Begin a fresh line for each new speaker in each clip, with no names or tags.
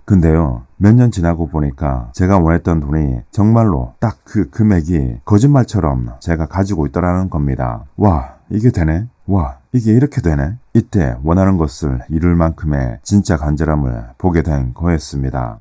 근데요, 몇 년 지나고 보니까 제가 원했던 돈이 정말로 딱 그 금액이 거짓말처럼 제가 가지고 있더라는 겁니다. 와, 이게 되네? 와, 이게 이렇게 되네? 이때 원하는 것을 이룰 만큼의 진짜 간절함을 보게 된 거였습니다.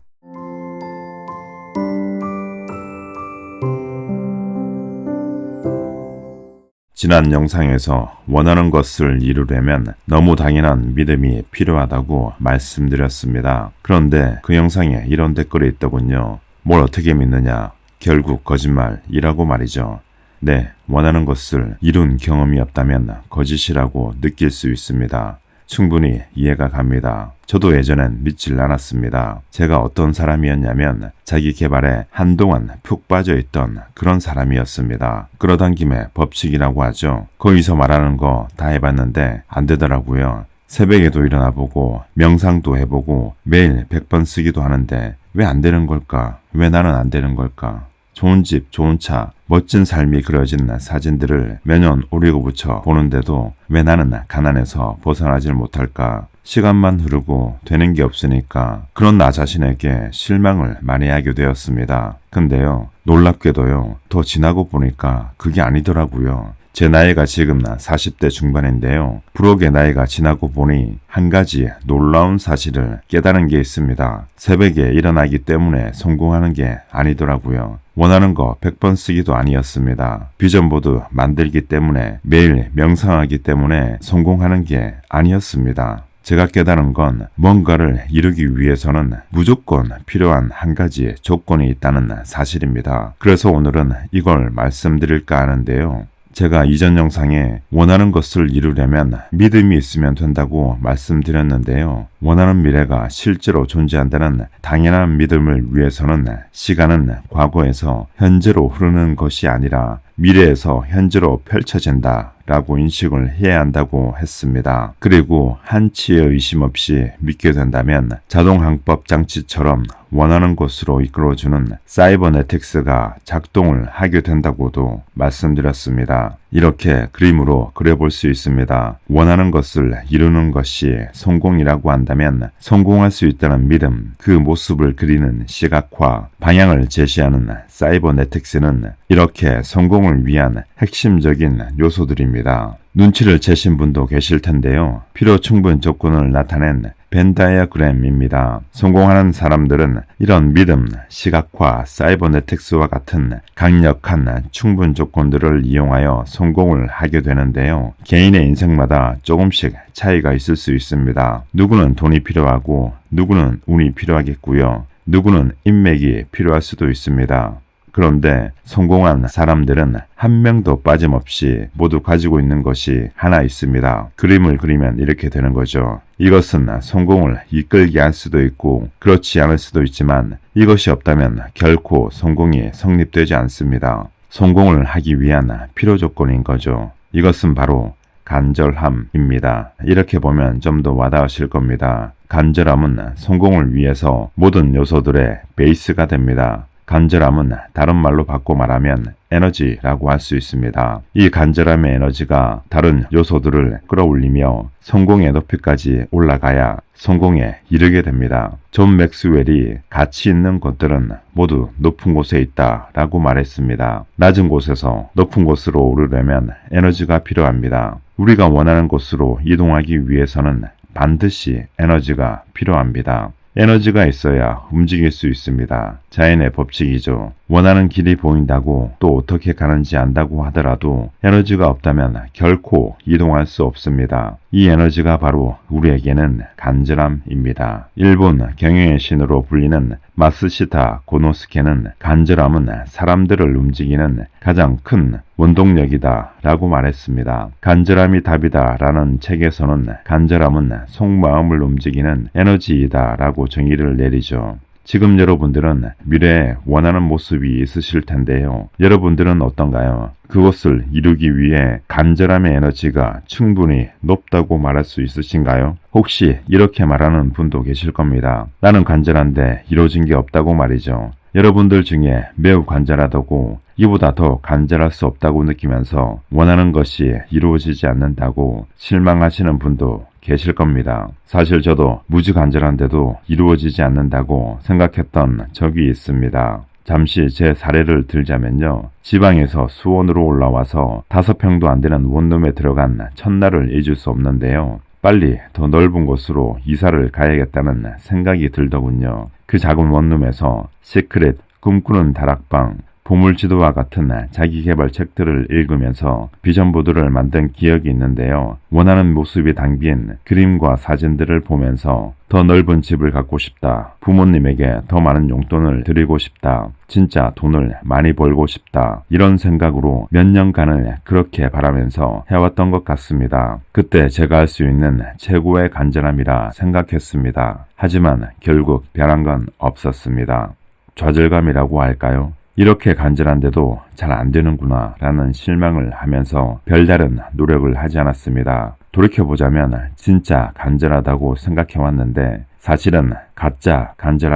지난 영상에서 원하는 것을 이루려면 너무 당연한 믿음이 필요하다고 말씀드렸습니다. 그런데 그 영상에 이런 댓글이 있더군요. 뭘 어떻게 믿느냐? 결국 거짓말이라고 말이죠. 네, 원하는 것을 이룬 경험이 없다면 거짓이라고 느낄 수 있습니다. 충분히 이해가 갑니다. 저도 예전엔 믿질 않았습니다. 제가 어떤 사람이었냐면 자기 개발에 한동안 푹 빠져있던 그런 사람이었습니다. 그러던 김에 법칙이라고 하죠. 거기서 말하는 거 다 해봤는데 안 되더라고요. 새벽에도 일어나보고 명상도 해보고 매일 100번 쓰기도 하는데 왜 안 되는 걸까? 왜 나는 안 되는 걸까? 좋은 집, 좋은 차, 멋진 삶이 그려진 사진들을 매년 오리고 붙여 보는데도 왜 나는 가난에서 벗어나질 못할까? 시간만 흐르고 되는 게 없으니까 그런 나 자신에게 실망을 많이 하게 되었습니다. 근데요, 놀랍게도요, 더 지나고 보니까 그게 아니더라고요. 제 나이가 지금 40대 중반인데요. 부록의 나이가 지나고 보니 한 가지 놀라운 사실을 깨달은 게 있습니다. 새벽에 일어나기 때문에 성공하는 게 아니더라고요. 원하는 거 100번 쓰기도 아니었습니다. 비전보드 만들기 때문에 매일 명상하기 때문에 성공하는 게 아니었습니다. 제가 깨달은 건 뭔가를 이루기 위해서는 무조건 필요한 한 가지 조건이 있다는 사실입니다. 그래서 오늘은 이걸 말씀드릴까 하는데요. 제가 이전 영상에 원하는 것을 이루려면 믿음이 있으면 된다고 말씀드렸는데요. 원하는 미래가 실제로 존재한다는 당연한 믿음을 위해서는 시간은 과거에서 현재로 흐르는 것이 아니라 미래에서 현재로 펼쳐진다 라고 인식을 해야 한다고 했습니다. 그리고 한치의 의심 없이 믿게 된다면 자동항법 장치처럼 원하는 곳으로 이끌어주는 사이버네틱스가 작동을 하게 된다고도 말씀드렸습니다. 이렇게 그림으로 그려볼 수 있습니다. 원하는 것을 이루는 것이 성공이라고 한다면 성공할 수 있다는 믿음, 그 모습을 그리는 시각화, 방향을 제시하는 사이버네틱스는 이렇게 성공을 위한 핵심적인 요소들입니다. 눈치를 채신 분도 계실 텐데요. 필요 충분 조건을 나타낸 벤 다이어그램입니다. 성공하는 사람들은 이런 믿음, 시각화, 사이버네틱스와 같은 강력한 충분 조건들을 이용하여 성공을 하게 되는데요. 개인의 인생마다 조금씩 차이가 있을 수 있습니다. 누구는 돈이 필요하고 누구는 운이 필요하겠고요. 누구는 인맥이 필요할 수도 있습니다. 그런데 성공한 사람들은 한 명도 빠짐없이 모두 가지고 있는 것이 하나 있습니다. 그림을 그리면 이렇게 되는 거죠. 이것은 성공을 이끌게 할 수도 있고 그렇지 않을 수도 있지만 이것이 없다면 결코 성공이 성립되지 않습니다. 성공을 하기 위한 필요 조건인 거죠. 이것은 바로 간절함입니다. 이렇게 보면 좀 더 와닿으실 겁니다. 간절함은 성공을 위해서 모든 요소들의 베이스가 됩니다. 간절함은 다른 말로 바꿔 말하면 에너지라고 할 수 있습니다. 이 간절함의 에너지가 다른 요소들을 끌어올리며 성공의 높이까지 올라가야 성공에 이르게 됩니다. 존 맥스웰이 가치 있는 것들은 모두 높은 곳에 있다 라고 말했습니다. 낮은 곳에서 높은 곳으로 오르려면 에너지가 필요합니다. 우리가 원하는 곳으로 이동하기 위해서는 반드시 에너지가 필요합니다. 에너지가 있어야 움직일 수 있습니다. 자연의 법칙이죠. 원하는 길이 보인다고 또 어떻게 가는지 안다고 하더라도 에너지가 없다면 결코 이동할 수 없습니다. 이 에너지가 바로 우리에게는 간절함입니다. 일본 경영의 신으로 불리는 마스시타 고노스케는 간절함은 사람들을 움직이는 가장 큰 원동력이다 라고 말했습니다. 간절함이 답이다 라는 책에서는 간절함은 속마음을 움직이는 에너지이다 라고 정의를 내리죠. 지금 여러분들은 미래에 원하는 모습이 있으실 텐데요. 여러분들은 어떤가요? 그것을 이루기 위해 간절함의 에너지가 충분히 높다고 말할 수 있으신가요? 혹시 이렇게 말하는 분도 계실 겁니다. 나는 간절한데 이루어진 게 없다고 말이죠. 여러분들 중에 매우 간절하다고 이보다 더 간절할 수 없다고 느끼면서 원하는 것이 이루어지지 않는다고 실망하시는 분도 계실 겁니다. 사실 저도 무지 간절한데도 이루어지지 않는다고 생각했던 적이 있습니다. 잠시 제 사례를 들자면요. 지방에서 수원으로 올라와서 5평도 안 되는 원룸에 들어간 첫날을 잊을 수 없는데요. 빨리 더 넓은 곳으로 이사를 가야겠다는 생각이 들더군요. 그 작은 원룸에서 시크릿, 꿈꾸는 다락방, 보물지도와 같은 자기개발 책들을 읽으면서 비전보드를 만든 기억이 있는데요. 원하는 모습이 담긴 그림과 사진들을 보면서 더 넓은 집을 갖고 싶다. 부모님에게 더 많은 용돈을 드리고 싶다. 진짜 돈을 많이 벌고 싶다. 이런 생각으로 몇 년간을 그렇게 바라면서 해왔던 것 같습니다. 그때 제가 할 수 있는 최고의 간절함이라 생각했습니다. 하지만 결국 변한 건 없었습니다. 좌절감이라고 할까요? 이렇게 간절한데도 잘 안 되는구나 라는 실망을 하면서 별다른 노력을 하지 않았습니다. 돌이켜보자면 진짜 간절하다고 생각해왔는데 사실은 가짜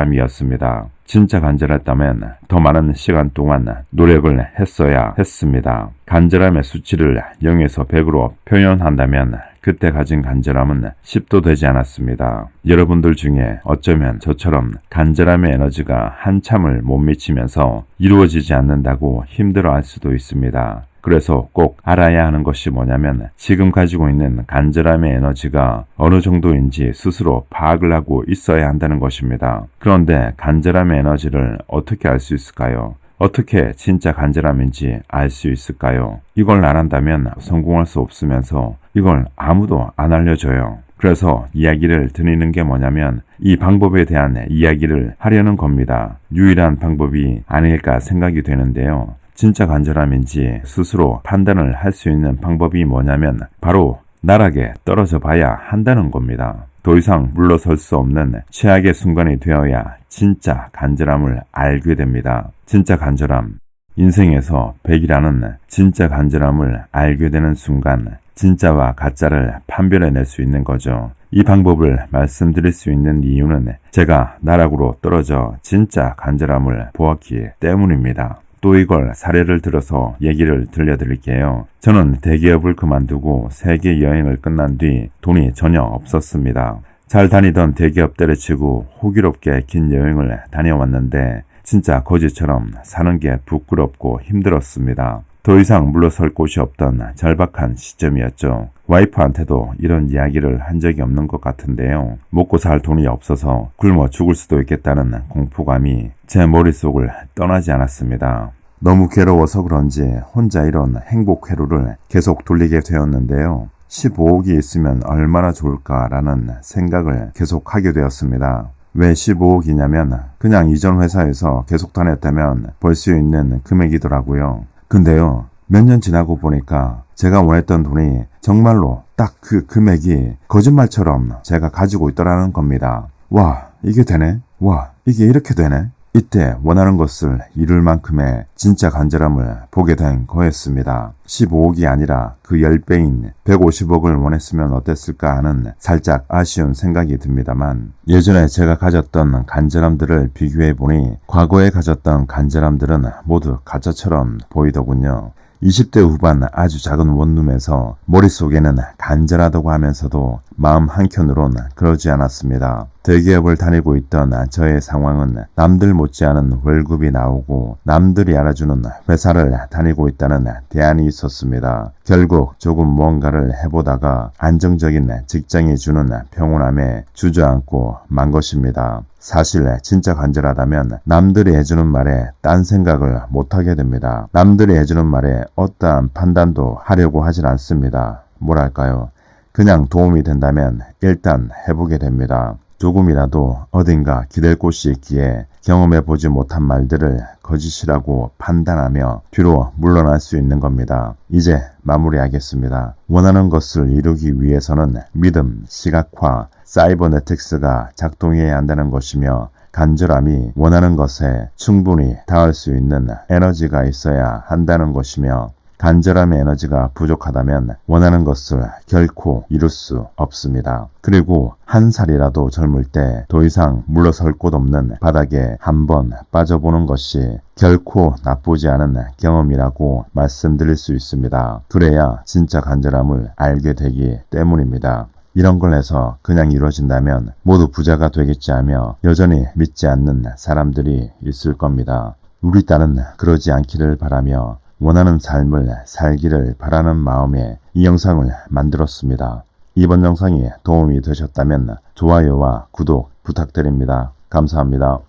간절함이었습니다. 진짜 간절했다면 더 많은 시간 동안 노력을 했어야 했습니다. 간절함의 수치를 0에서 100으로 표현한다면 그때 가진 간절함은 10도 되지 않았습니다. 여러분들 중에 어쩌면 저처럼 간절함의 에너지가 한참을 못 미치면서 이루어지지 않는다고 힘들어할 수도 있습니다. 그래서 꼭 알아야 하는 것이 뭐냐면 지금 가지고 있는 간절함의 에너지가 어느 정도인지 스스로 파악을 하고 있어야 한다는 것입니다. 그런데 간절함의 에너지를 어떻게 알 수 있을까요? 어떻게 진짜 간절함인지 알 수 있을까요? 이걸 안 한다면 성공할 수 없으면서 이걸 아무도 안 알려줘요. 그래서 이야기를 드리는 게 뭐냐면 이 방법에 대한 이야기를 하려는 겁니다. 유일한 방법이 아닐까 생각이 되는데요. 진짜 간절함인지 스스로 판단을 할 수 있는 방법이 뭐냐면 바로 나락에 떨어져 봐야 한다는 겁니다. 더 이상 물러설 수 없는 최악의 순간이 되어야 진짜 간절함을 알게 됩니다. 진짜 간절함. 인생에서 100이라는 진짜 간절함을 알게 되는 순간 진짜와 가짜를 판별해낼 수 있는 거죠. 이 방법을 말씀드릴 수 있는 이유는 제가 나락으로 떨어져 진짜 간절함을 보았기 때문입니다. 또 이걸 사례를 들어서 얘기를 들려드릴게요. 저는 대기업을 그만두고 세계 여행을 끝난 뒤 돈이 전혀 없었습니다. 잘 다니던 대기업 때려치고 호기롭게 긴 여행을 다녀왔는데 진짜 거지처럼 사는 게 부끄럽고 힘들었습니다. 더 이상 물러설 곳이 없던 절박한 시점이었죠. 와이프한테도 이런 이야기를 한 적이 없는 것 같은데요. 먹고 살 돈이 없어서 굶어 죽을 수도 있겠다는 공포감이 제 머릿속을 떠나지 않았습니다. 너무 괴로워서 그런지 혼자 이런 행복 회로를 계속 돌리게 되었는데요. 15억이 있으면 얼마나 좋을까라는 생각을 계속 하게 되었습니다. 왜 15억이냐면 그냥 이전 회사에서 계속 다녔다면 벌 수 있는 금액이더라고요. 근데요, 몇 년 지나고 보니까 제가 원했던 돈이 정말로 딱 그 금액이 거짓말처럼 제가 가지고 있더라는 겁니다. 와, 이게 되네? 와, 이게 이렇게 되네? 이때 원하는 것을 이룰 만큼의 진짜 간절함을 보게 된 거였습니다. 15억이 아니라 그 10배인 150억을 원했으면 어땠을까 하는 살짝 아쉬운 생각이 듭니다만 예전에 제가 가졌던 간절함들을 비교해보니 과거에 가졌던 간절함들은 모두 가짜처럼 보이더군요. 20대 후반 아주 작은 원룸에서 머릿속에는 간절하다고 하면서도 마음 한켠으론 그러지 않았습니다. 대기업을 다니고 있던 저의 상황은 남들 못지않은 월급이 나오고 남들이 알아주는 회사를 다니고 있다는 대안이 있었습니다. 결국 조금 무언가를 해보다가 안정적인 직장이 주는 평온함에 주저앉고 만 것입니다. 사실 진짜 간절하다면 남들이 해주는 말에 딴 생각을 못하게 됩니다. 남들이 해주는 말에 어떠한 판단도 하려고 하진 않습니다. 뭐랄까요? 그냥 도움이 된다면 일단 해보게 됩니다. 조금이라도 어딘가 기댈 곳이 있기에 경험해보지 못한 말들을 거짓이라고 판단하며 뒤로 물러날 수 있는 겁니다. 이제 마무리하겠습니다. 원하는 것을 이루기 위해서는 믿음, 시각화, 사이버네틱스가 작동해야 한다는 것이며 간절함이 원하는 것에 충분히 닿을 수 있는 에너지가 있어야 한다는 것이며 간절함의 에너지가 부족하다면 원하는 것을 결코 이룰 수 없습니다. 그리고 한 살이라도 젊을 때 더 이상 물러설 곳 없는 바닥에 한번 빠져보는 것이 결코 나쁘지 않은 경험이라고 말씀드릴 수 있습니다. 그래야 진짜 간절함을 알게 되기 때문입니다. 이런 걸 해서 그냥 이루어진다면 모두 부자가 되겠지 하며 여전히 믿지 않는 사람들이 있을 겁니다. 우리 딸은 그러지 않기를 바라며 원하는 삶을 살기를 바라는 마음에 이 영상을 만들었습니다. 이번 영상이 도움이 되셨다면 좋아요와 구독 부탁드립니다. 감사합니다.